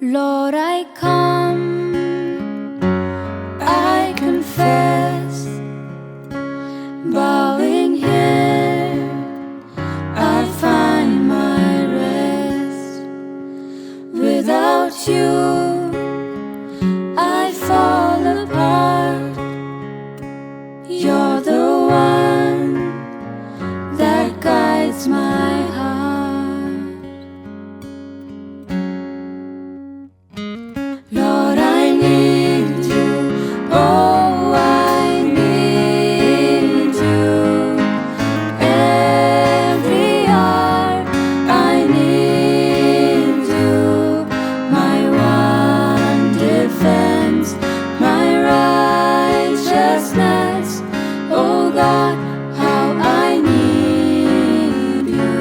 Lord, I come, I confess, bowing here, I find my rest. Without you, I fall apart. You're the one that guides my heart. Lord, I need you. Oh, I need you. Every hour I need you. My one defense, my righteousness. Oh God, how I need you.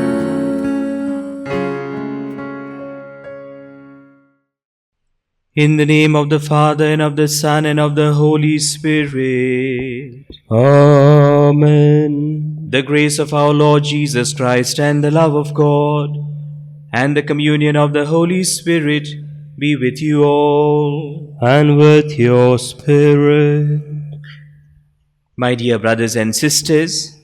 In the name of the Father, and of the Son, and of the Holy Spirit. Amen. The grace of our Lord Jesus Christ, and the love of God, and the communion of the Holy Spirit be with you all. And with your spirit. My dear brothers and sisters,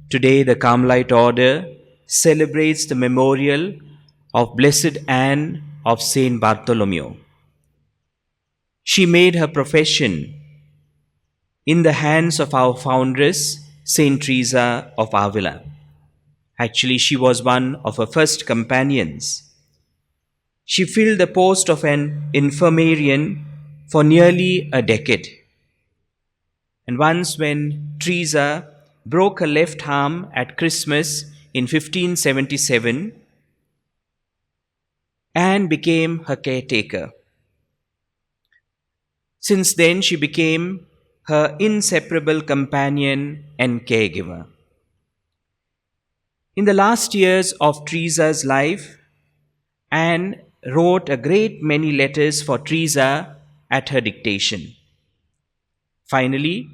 today the Carmelite order celebrates the memorial of Blessed Anne of Saint Bartholomew. She made her profession in the hands of our foundress, Saint Teresa of Avila. Actually, she was one of her first companions. She filled the post of an infirmarian for nearly a decade. And once when Teresa broke her left arm at Christmas in 1577, Anne became her caretaker. Since then, she became her inseparable companion and caregiver. In the last years of Teresa's life, Anne wrote a great many letters for Teresa at her dictation. Finally,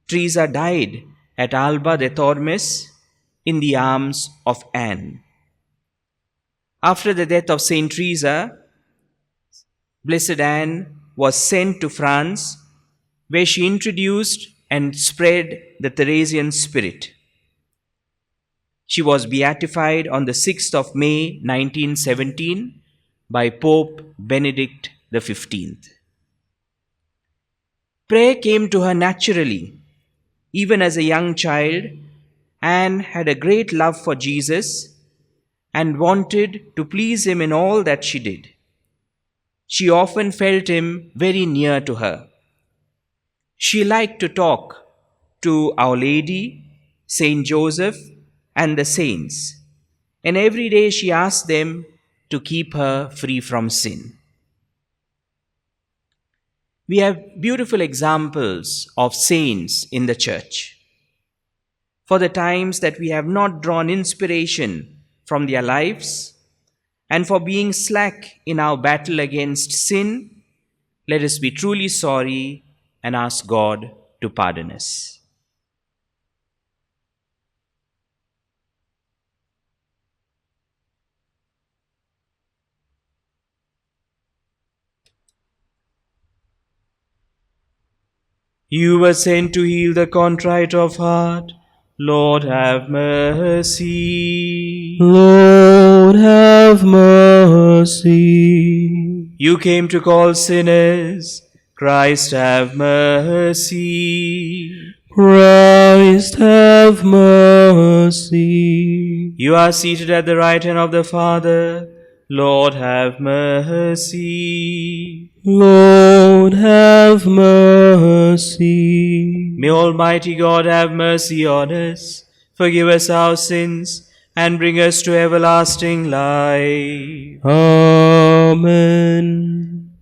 Teresa died at Alba de Tormes in the arms of Anne. After the death of Saint Teresa, Blessed Anne was sent to France, where she introduced and spread the Theresian spirit. She was beatified on the 6th of May 1917 by Pope Benedict XV. Prayer came to her naturally. Even as a young child, Anne had a great love for Jesus and wanted to please him in all that she did. She often felt him very near to her. She liked to talk to Our Lady, Saint Joseph, and the saints, and every day she asked them to keep her free from sin. We have beautiful examples of saints in the church. For the times that we have not drawn inspiration from their lives, and for being slack in our battle against sin, let us be truly sorry and ask God to pardon us. You were sent to heal the contrite of heart. Lord, have mercy. Lord, have mercy. You came to call sinners. Christ, have mercy. Christ, have mercy. You are seated at the right hand of the Father. Lord, have mercy. Lord, have mercy. May Almighty God have mercy on us, forgive us our sins, and bring us to everlasting life. Amen.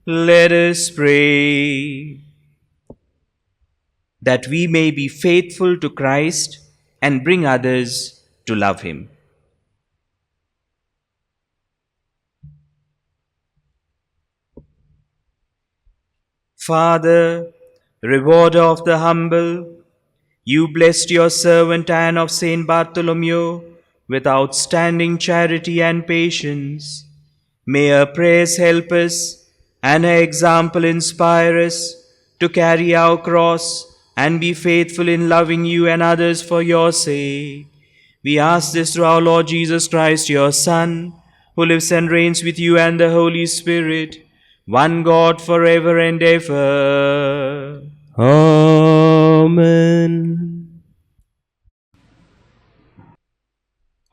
Let us pray. That we may be faithful to Christ and bring others to love Him. Father, rewarder of the humble, you blessed your servant Anne of Saint Bartholomew with outstanding charity and patience. May her prayers help us and her example inspire us to carry our cross and be faithful in loving you and others for your sake. We ask this through our Lord Jesus Christ, your Son, who lives and reigns with you and the Holy Spirit, one God forever and ever. Amen.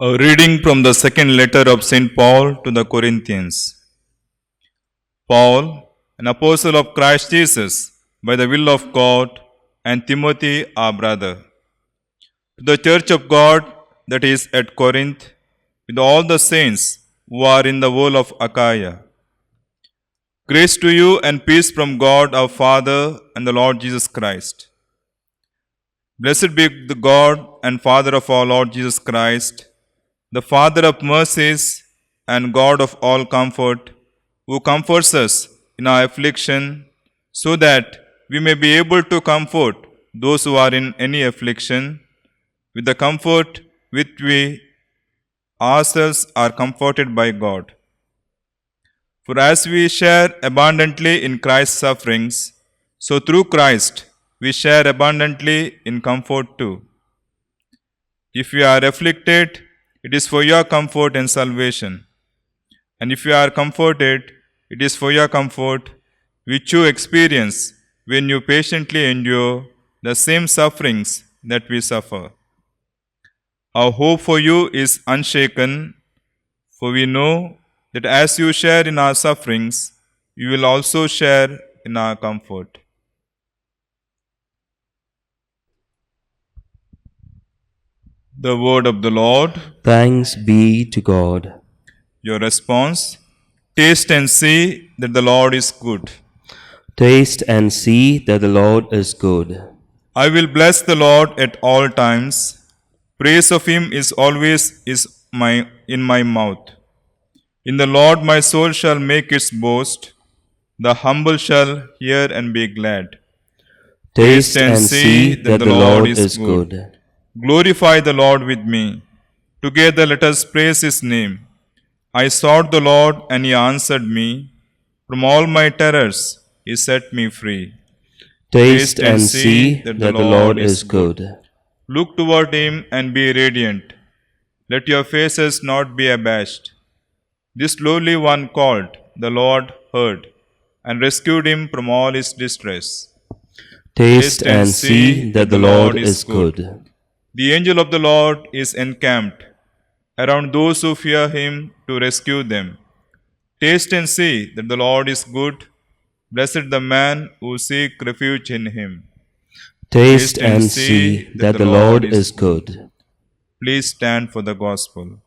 A reading from the second letter of St. Paul to the Corinthians. Paul, an apostle of Christ Jesus, by the will of God, and Timothy, our brother, to the church of God that is at Corinth, with all the saints who are in the whole of Achaia. Grace to you and peace from God our Father and the Lord Jesus Christ. Blessed be the God and Father of our Lord Jesus Christ, the Father of mercies and God of all comfort, who comforts us in our affliction, so that we may be able to comfort those who are in any affliction, with the comfort with which we ourselves are comforted by God. For as we share abundantly in Christ's sufferings, so through Christ we share abundantly in comfort too. If we are afflicted, it is for your comfort and salvation. And if you are comforted, it is for your comfort, which you experience when you patiently endure the same sufferings that we suffer. Our hope for you is unshaken, for we know that as you share in our sufferings, you will also share in our comfort. The word of the Lord. Thanks be to God. Your response: taste and see that the Lord is good. Taste and see that the Lord is good. I will bless the Lord at all times. Praise of him is always in my mouth. In the Lord my soul shall make its boast. The humble shall hear and be glad. Taste and see that the Lord is good. Glorify the Lord with me. Together let us praise his name. I sought the Lord and he answered me. From all my terrors he set me free. Taste and see that the Lord is good. Look toward him and be radiant. Let your faces not be abashed. This lowly one called, the Lord heard, and rescued him from all his distress. Taste and see that the Lord is good. The angel of the Lord is encamped around those who fear him to rescue them. Taste and see that the Lord is good. Blessed the man who seeks refuge in him. Taste and see that the Lord is good. Please stand for the gospel.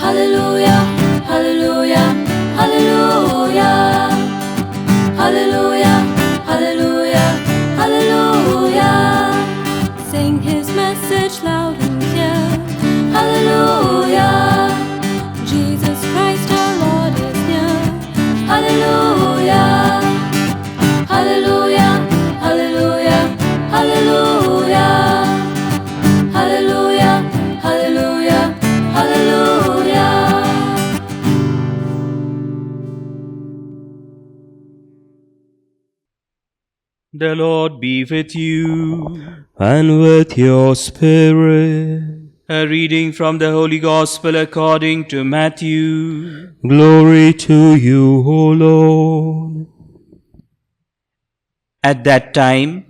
Hallelujah, hallelujah, hallelujah. Hallelujah, hallelujah, hallelujah. Sing his message loud and clear. Hallelujah. Jesus Christ our Lord is near. Hallelujah. Hallelujah, hallelujah, hallelujah. Hallelujah, hallelujah, hallelujah. The Lord be with you. And with your spirit. A reading from the Holy Gospel according to Matthew. Glory to you, O Lord. At that time,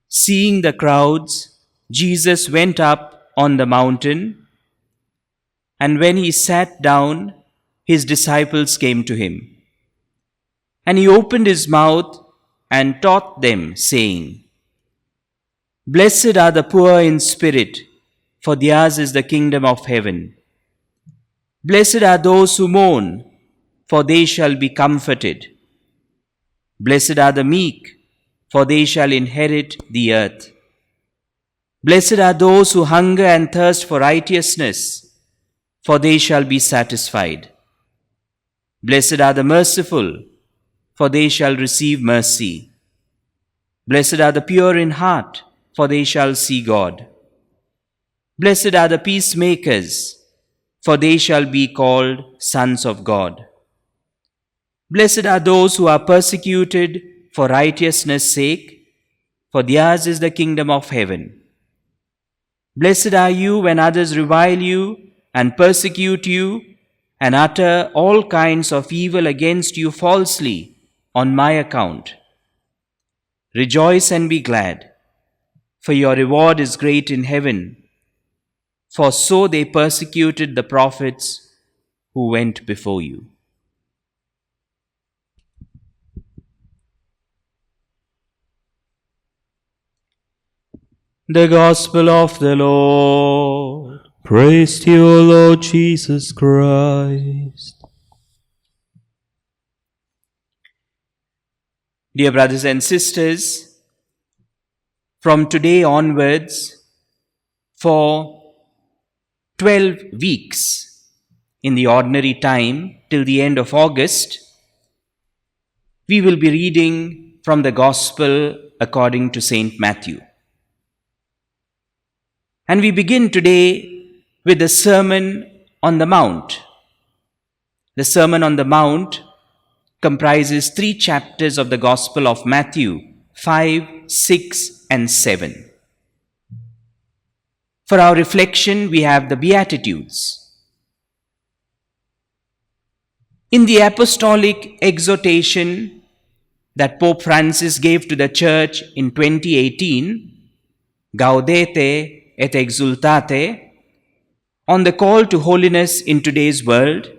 seeing the crowds, Jesus went up on the mountain, and when he sat down, his disciples came to him. And he opened his mouth and taught them, saying, Blessed are the poor in spirit, for theirs is the kingdom of heaven. Blessed are those who mourn, for they shall be comforted. Blessed are the meek, for they shall inherit the earth. Blessed are those who hunger and thirst for righteousness, for they shall be satisfied. Blessed are the merciful, for they shall receive mercy. Blessed are the pure in heart, for they shall see God. Blessed are the peacemakers, for they shall be called sons of God. Blessed are those who are persecuted for righteousness' sake, for theirs is the kingdom of heaven. Blessed are you when others revile you and persecute you and utter all kinds of evil against you falsely on my account. Rejoice and be glad, for your reward is great in heaven, for so they persecuted the prophets who went before you. The Gospel of the Lord. Praise to you, O Lord Jesus Christ. Dear brothers and sisters, from today onwards, for 12 weeks in the ordinary time till the end of August, we will be reading from the Gospel according to St. Matthew. And we begin today with the Sermon on the Mount. The Sermon on the Mount comprises 3 chapters of the Gospel of Matthew, 5, 6, and 7. For our reflection, we have the Beatitudes. In the apostolic exhortation that Pope Francis gave to the Church in 2018, Gaudete et exultate, on the call to holiness in today's world,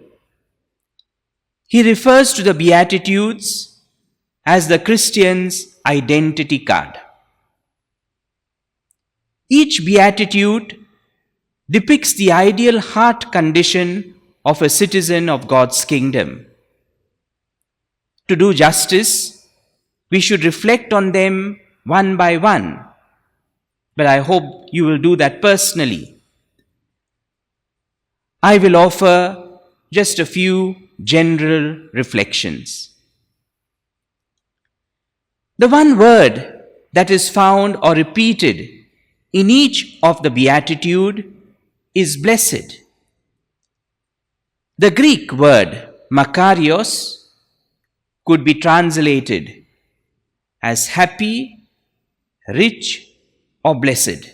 he refers to the Beatitudes as the Christian's identity card. Each Beatitude depicts the ideal heart condition of a citizen of God's kingdom. To do justice, we should reflect on them one by one, but I hope you will do that personally. I will offer just a few general reflections. The one word that is found or repeated in each of the Beatitude is blessed. The Greek word makarios could be translated as happy, rich, or blessed.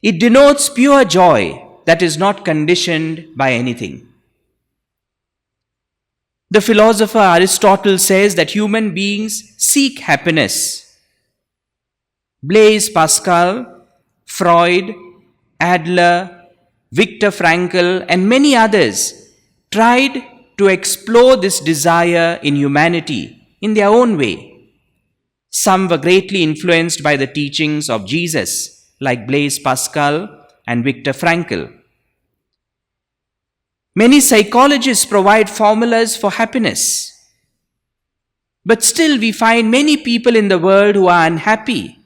It denotes pure joy that is not conditioned by anything. The philosopher Aristotle says that human beings seek happiness. Blaise Pascal, Freud, Adler, Viktor Frankl, and many others tried to explore this desire in humanity in their own way. Some were greatly influenced by the teachings of Jesus, like Blaise Pascal and Viktor Frankl. Many psychologists provide formulas for happiness. But still we find many people in the world who are unhappy.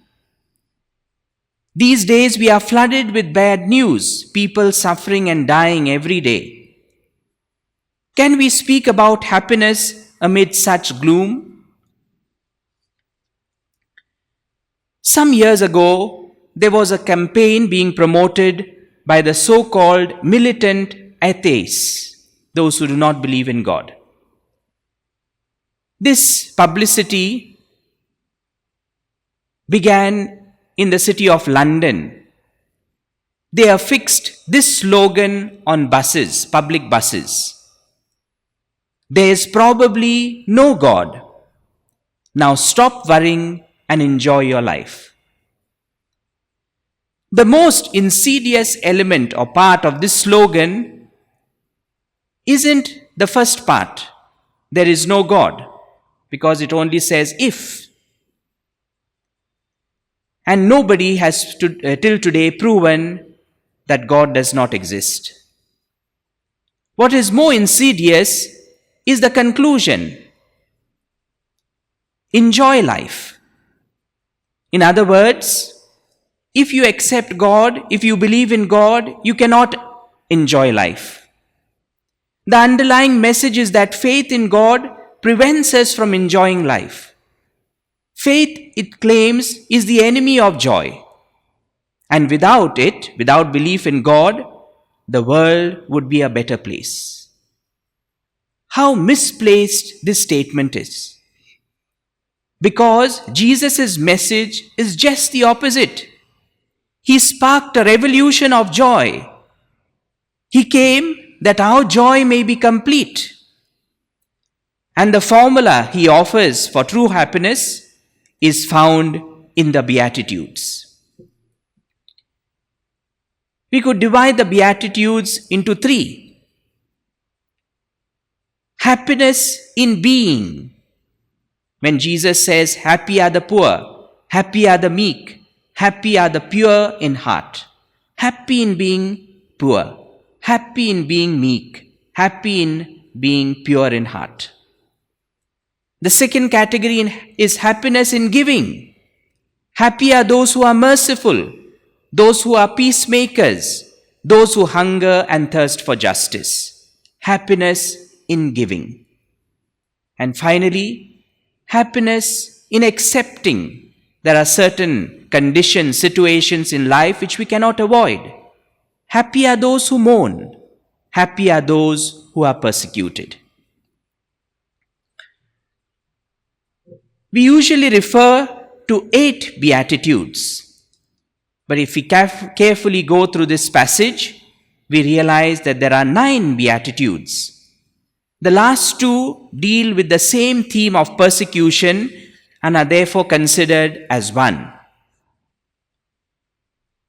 These days we are flooded with bad news, people suffering and dying every day. Can we speak about happiness amid such gloom? Some years ago, there was a campaign being promoted by the so-called militant atheists, those who do not believe in God. This publicity began in the city of London. They affixed this slogan on buses, public buses. There is probably no God. Now stop worrying and enjoy your life. The most insidious element or part of this slogan isn't the first part, there is no God, because it only says if. And nobody has till today proven that God does not exist. What is more insidious is the conclusion. Enjoy life. In other words, if you accept God, if you believe in God, you cannot enjoy life. The underlying message is that faith in God prevents us from enjoying life. Faith, it claims, is the enemy of joy. And without it, without belief in God, the world would be a better place. How misplaced this statement is. Because Jesus' message is just the opposite. He sparked a revolution of joy. He came that our joy may be complete. And the formula he offers for true happiness is found in the Beatitudes. We could divide the Beatitudes into 3. Happiness in being. When Jesus says, happy are the poor, happy are the meek, happy are the pure in heart. Happy in being poor, happy in being meek, happy in being pure in heart. The second category is happiness in giving. Happy are those who are merciful, those who are peacemakers, those who hunger and thirst for justice. Happiness in giving. And finally, happiness in accepting. There are certain conditions, situations in life which we cannot avoid. Happy are those who mourn. Happy are those who are persecuted. We usually refer to 8 Beatitudes. But if we carefully go through this passage, we realize that there are 9 Beatitudes. The last 2 deal with the same theme of persecution and are therefore considered as one.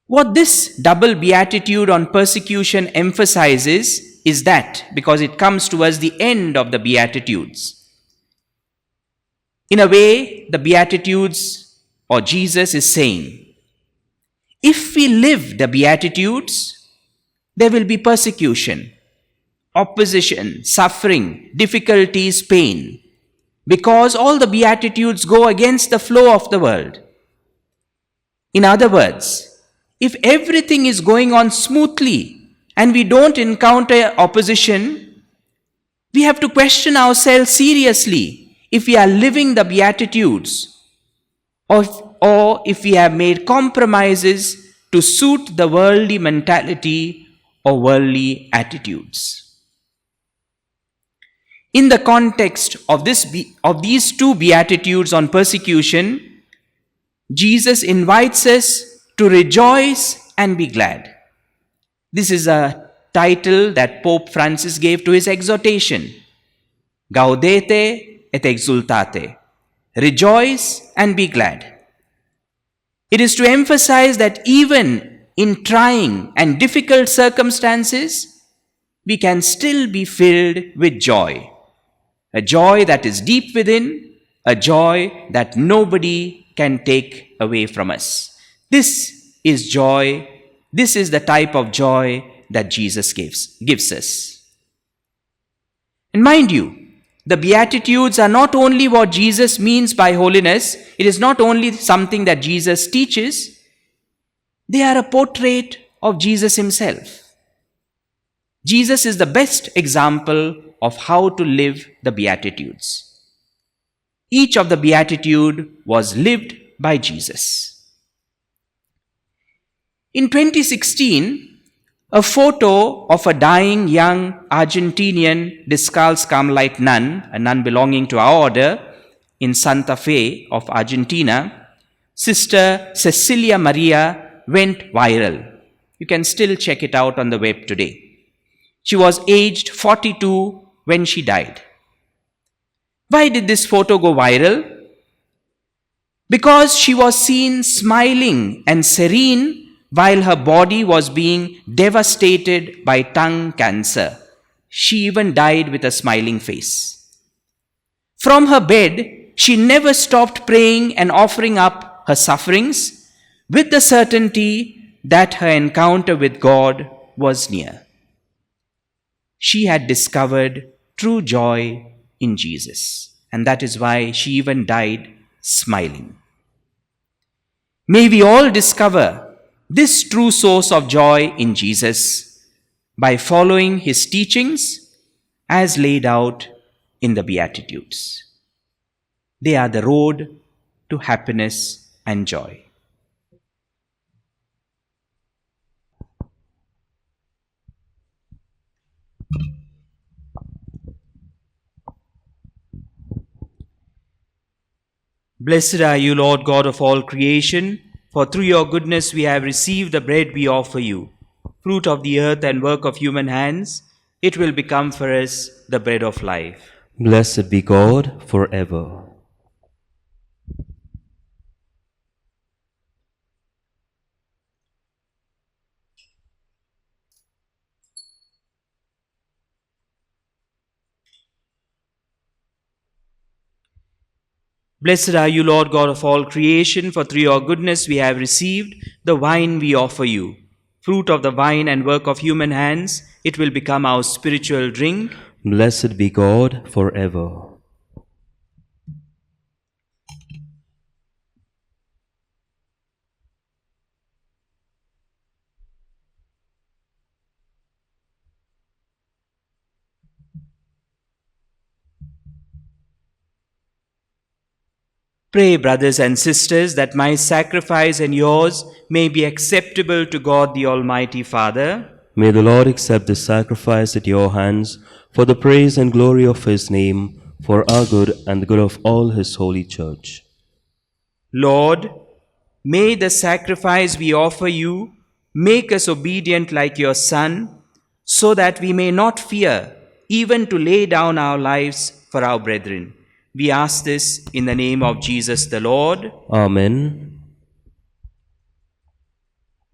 What this double beatitude on persecution emphasizes is that, because it comes towards the end of the Beatitudes, in a way, the Beatitudes or Jesus is saying, if we live the Beatitudes, there will be persecution, opposition, suffering, difficulties, pain, because all the Beatitudes go against the flow of the world. In other words, if everything is going on smoothly and we don't encounter opposition, we have to question ourselves seriously if we are living the Beatitudes or if we have made compromises to suit the worldly mentality or worldly attitudes. In the context of these 2 Beatitudes on persecution, Jesus invites us to rejoice and be glad. This is a title that Pope Francis gave to his exhortation. Gaudete et exultate. Rejoice and be glad. It is to emphasize that even in trying and difficult circumstances, we can still be filled with joy. A joy that is deep within, a joy that nobody can take away from us. This is joy. This is the type of joy that Jesus gives us. And mind you, the Beatitudes are not only what Jesus means by holiness. It is not only something that Jesus teaches. They are a portrait of Jesus himself. Jesus is the best example of how to live the Beatitudes. Each of the Beatitude was lived by Jesus. In 2016, a photo of a dying young Argentinian discalced Carmelite nun, a nun belonging to our order in Santa Fe of Argentina, Sister Cecilia Maria, went viral. You can still check it out on the web today. She was aged 42 when she died. Why did this photo go viral? Because she was seen smiling and serene while her body was being devastated by tongue cancer. She even died with a smiling face. From her bed, she never stopped praying and offering up her sufferings with the certainty that her encounter with God was near. She had discovered true joy in Jesus, and that is why she even died smiling. May we all discover this true source of joy in Jesus by following his teachings as laid out in the Beatitudes. They are the road to happiness and joy. Blessed are you, Lord God of all creation, for through your goodness we have received the bread we offer you, fruit of the earth and work of human hands. It will become for us the bread of life. Blessed be God forever. Blessed are you, Lord God of all creation, for through your goodness we have received the wine we offer you, fruit of the vine and work of human hands. It will become our spiritual drink. Blessed be God forever. Pray, brothers and sisters, that my sacrifice and yours may be acceptable to God the Almighty Father. May the Lord accept this sacrifice at your hands for the praise and glory of his name, for our good and the good of all his holy church. Lord, may the sacrifice we offer you make us obedient like your Son, so that we may not fear even to lay down our lives for our brethren. We ask this in the name of Jesus the Lord. Amen.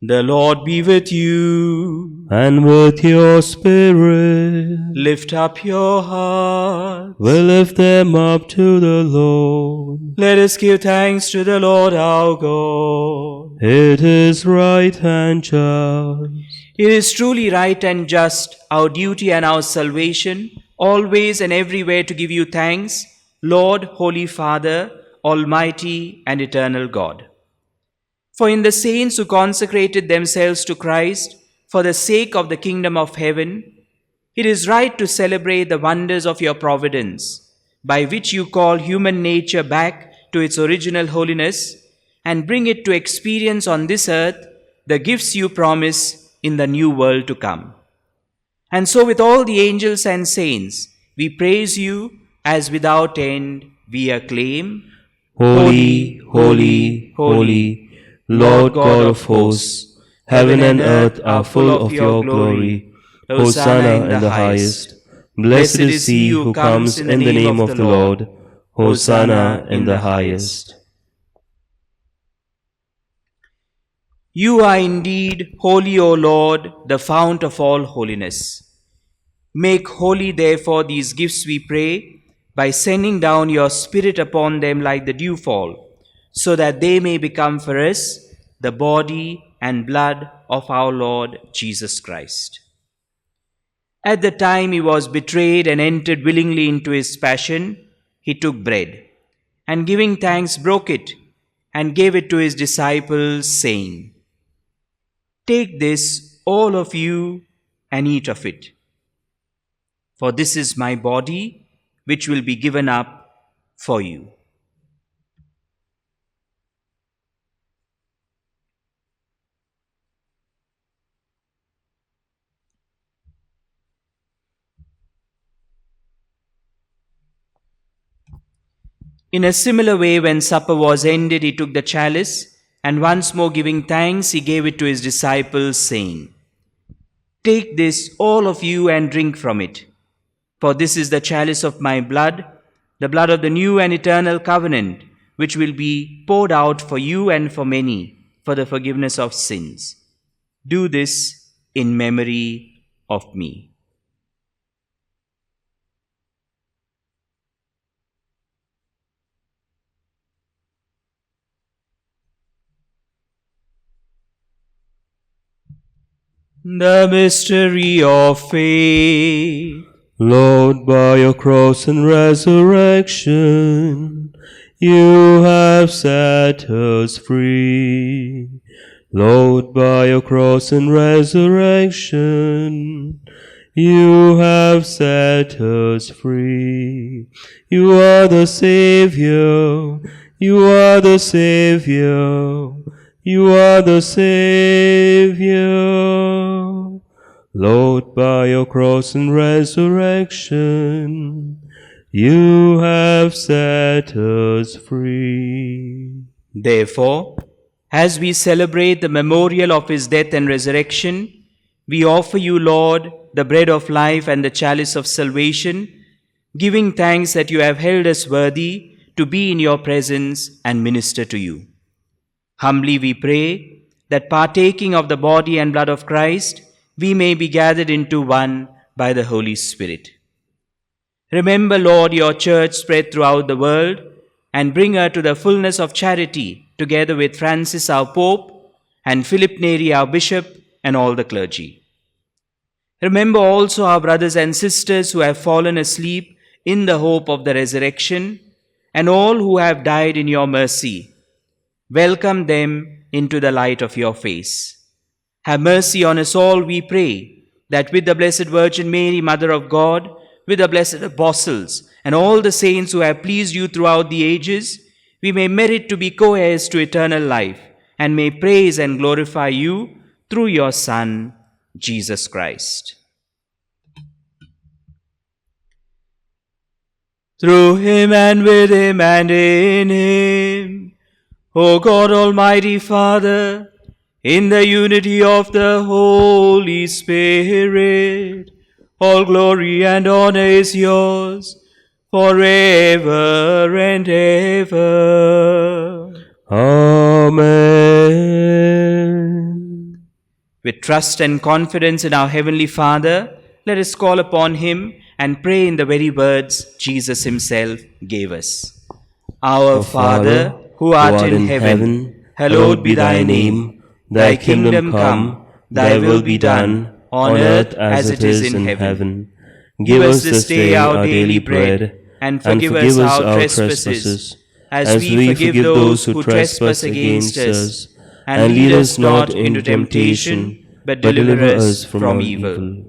The Lord be with you. And with your spirit, Lift up your hearts. we lift them up to the Lord. Let us give thanks to the Lord our God. It is right and just. It is truly right and just, our duty and our salvation, always and everywhere to give you thanks, Lord, Holy Father, Almighty and Eternal God. For in the saints who consecrated themselves to Christ for the sake of the kingdom of heaven, it is right to celebrate the wonders of your providence, by which you call human nature back to its original holiness and bring it to experience on this earth the gifts you promise in the new world to come. And so with all the angels and saints, we praise you as without end we acclaim, Holy, holy, holy, Lord God of hosts, heaven and earth are full of your glory. Hosanna in the highest. Blessed is he who comes in the name of the Lord. Hosanna in the highest. You are indeed holy, O Lord, the fount of all holiness. Make holy, therefore, these gifts, we pray, by sending down your Spirit upon them like the dewfall, so that they may become for us the body and blood of our Lord Jesus Christ. At the time he was betrayed and entered willingly into his passion, he took bread, and giving thanks broke it, and gave it to his disciples, saying, "Take this, all of you, and eat of it. For this is my body, which will be given up for you." In a similar way, when supper was ended, he took the chalice, and once more giving thanks, he gave it to his disciples, saying, "Take this, all of you, and drink from it. For this is the chalice of my blood, the blood of the new and eternal covenant, which will be poured out for you and for many for the forgiveness of sins. Do this in memory of me." The mystery of faith. Lord, by your cross and resurrection, you have set us free. Lord, by your cross and resurrection, you have set us free. You are the Savior, you are the Savior, you are the Savior. Lord, by your cross and resurrection, You have set us free. Therefore, as we celebrate the memorial of his death and resurrection, we offer you, Lord, the bread of life and the chalice of salvation, giving thanks that you have held us worthy to be in your presence and minister to you. Humbly we pray that partaking of the body and blood of Christ, we may be gathered into one by the Holy Spirit. Remember, Lord, your church spread throughout the world and bring her to the fullness of charity, together with Francis our Pope and Philip Neri our Bishop and all the clergy. Remember also our brothers and sisters who have fallen asleep in the hope of the resurrection, and all who have died in your mercy. Welcome them into the light of your face. Have mercy on us all, we pray, that with the Blessed Virgin Mary, Mother of God, with the blessed apostles, and all the saints who have pleased you throughout the ages, we may merit to be co-heirs to eternal life, and may praise and glorify you through your Son, Jesus Christ. Through him and with him and in him, O God Almighty Father, in the unity of the Holy Spirit, all glory and honor is yours forever and ever. Amen. With trust and confidence in our Heavenly Father, let us call upon him and pray in the very words Jesus himself gave us. Our Father, who art in heaven, hallowed be thy name. Thy kingdom come, thy will be done, on earth as it is in heaven. Give us this day our daily bread, and forgive us our trespasses, as we forgive those who trespass against us. And lead us not into temptation, but deliver us from evil.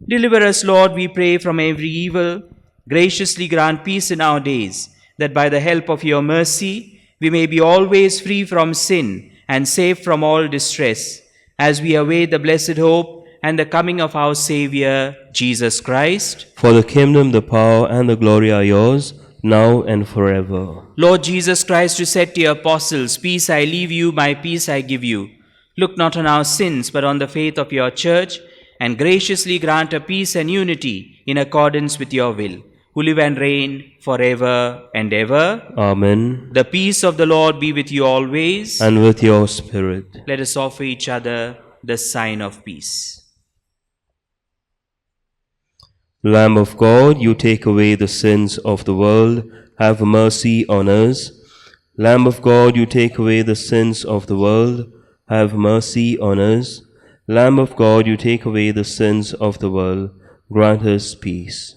Deliver us, Lord, we pray, from every evil. Graciously grant peace in our days, that by the help of your mercy we may be always free from sin and safe from all distress, as we await the blessed hope and the coming of our Saviour, Jesus Christ. For the kingdom, the power, and the glory are yours, now and forever. Lord Jesus Christ, you said to your apostles, "Peace I leave you, my peace I give you." Look not on our sins, but on the faith of your church, and graciously grant a peace and unity in accordance with your will, who live and reign forever and ever. Amen. The peace of the Lord be with you always. And with your spirit. Let us offer each other the sign of peace. Lamb of God, you take away the sins of the world, have mercy on us. Lamb of God, you take away the sins of the world, have mercy on us. Lamb of God, you take away the sins of the world, grant us peace.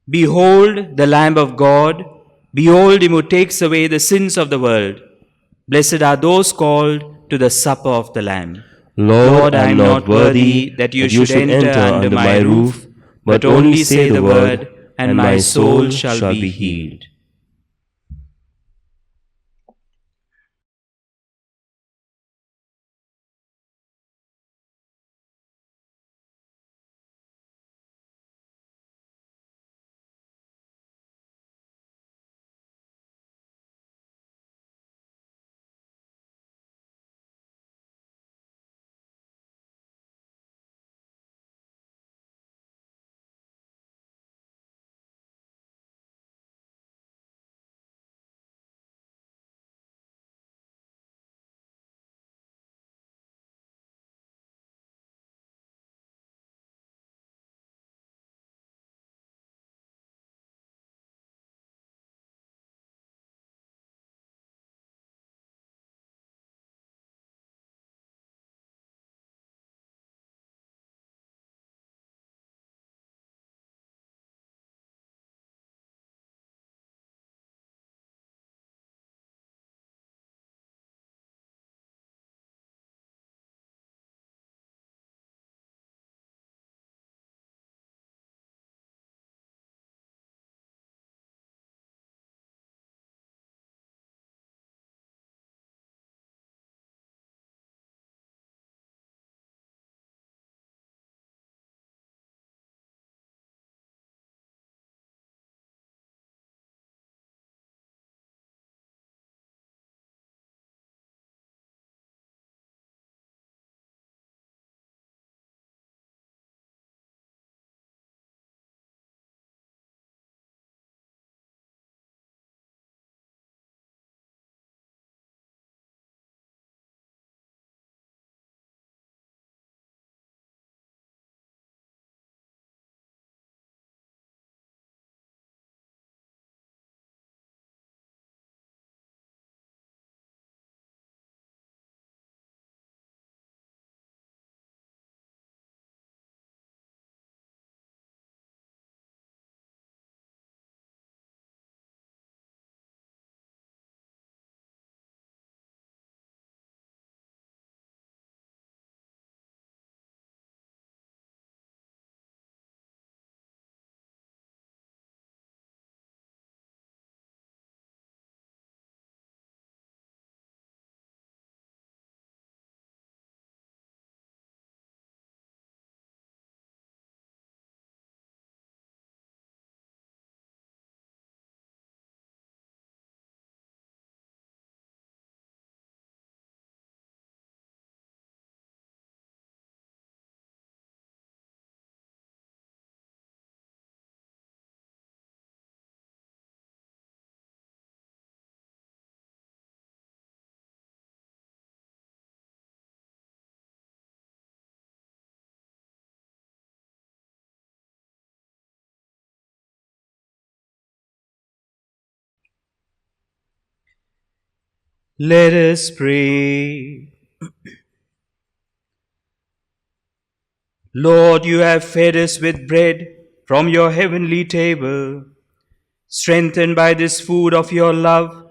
Behold the Lamb of God. Behold him who takes away the sins of the world. Blessed are those called to the supper of the Lamb. Lord, I am not worthy that you should enter under my roof, but only say the word, and my soul shall be healed. Let us pray. Lord, you have fed us with bread from your heavenly table. Strengthened by this food of your love,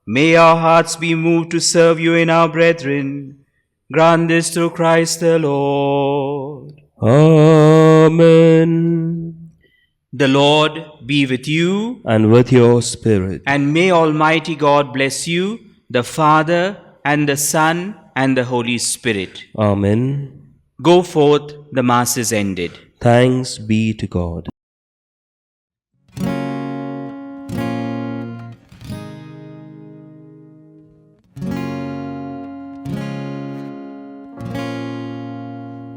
may our hearts be moved to serve you in our brethren. Grant this through Christ the Lord. Amen. The Lord be with you, And with your spirit. and may Almighty God bless you, the Father, and the Son, and the Holy Spirit. Amen. Go forth, the Mass is ended. Thanks be to God.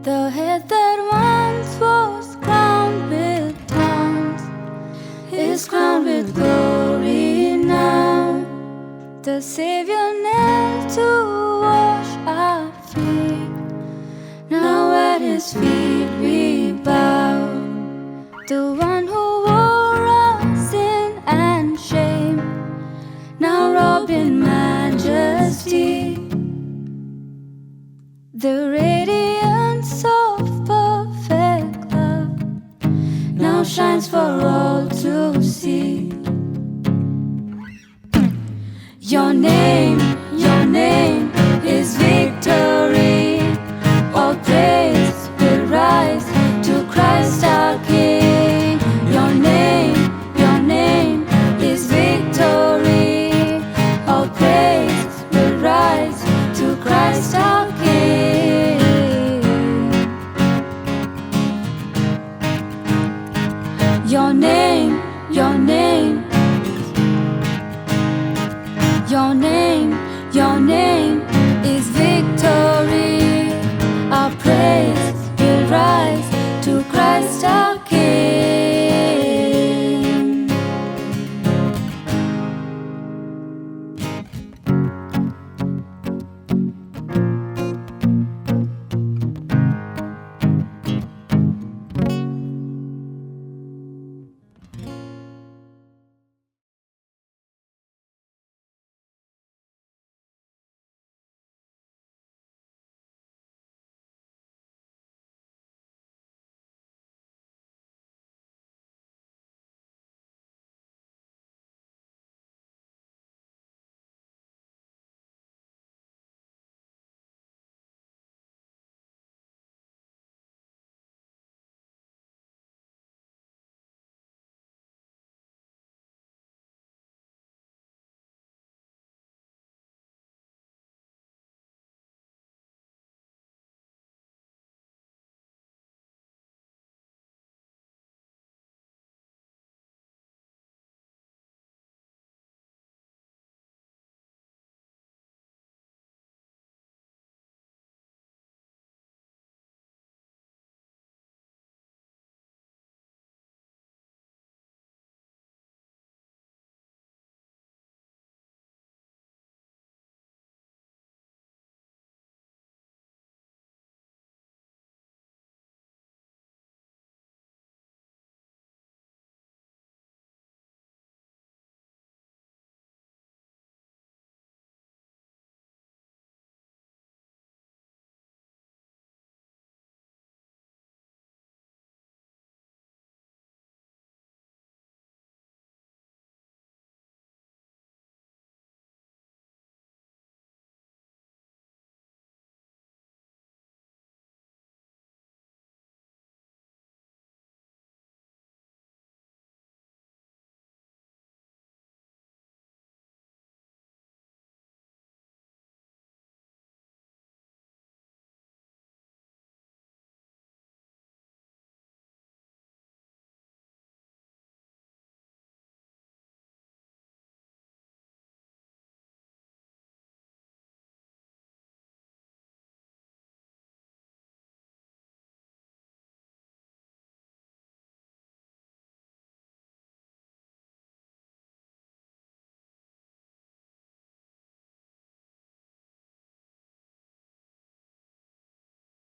The head that once was crowned with thorns is crowned with glory now. The Savior knelt to wash our feet. Now at His feet we bow. The one who wore our sin and shame, now robed in majesty. The radiance of perfect love now shines for all to see. Your name is victory. All praise will rise to Christ our King. Your name is victory. All praise will rise to Christ our King. Your name, your name is victory. Our praise will rise to Christ our King.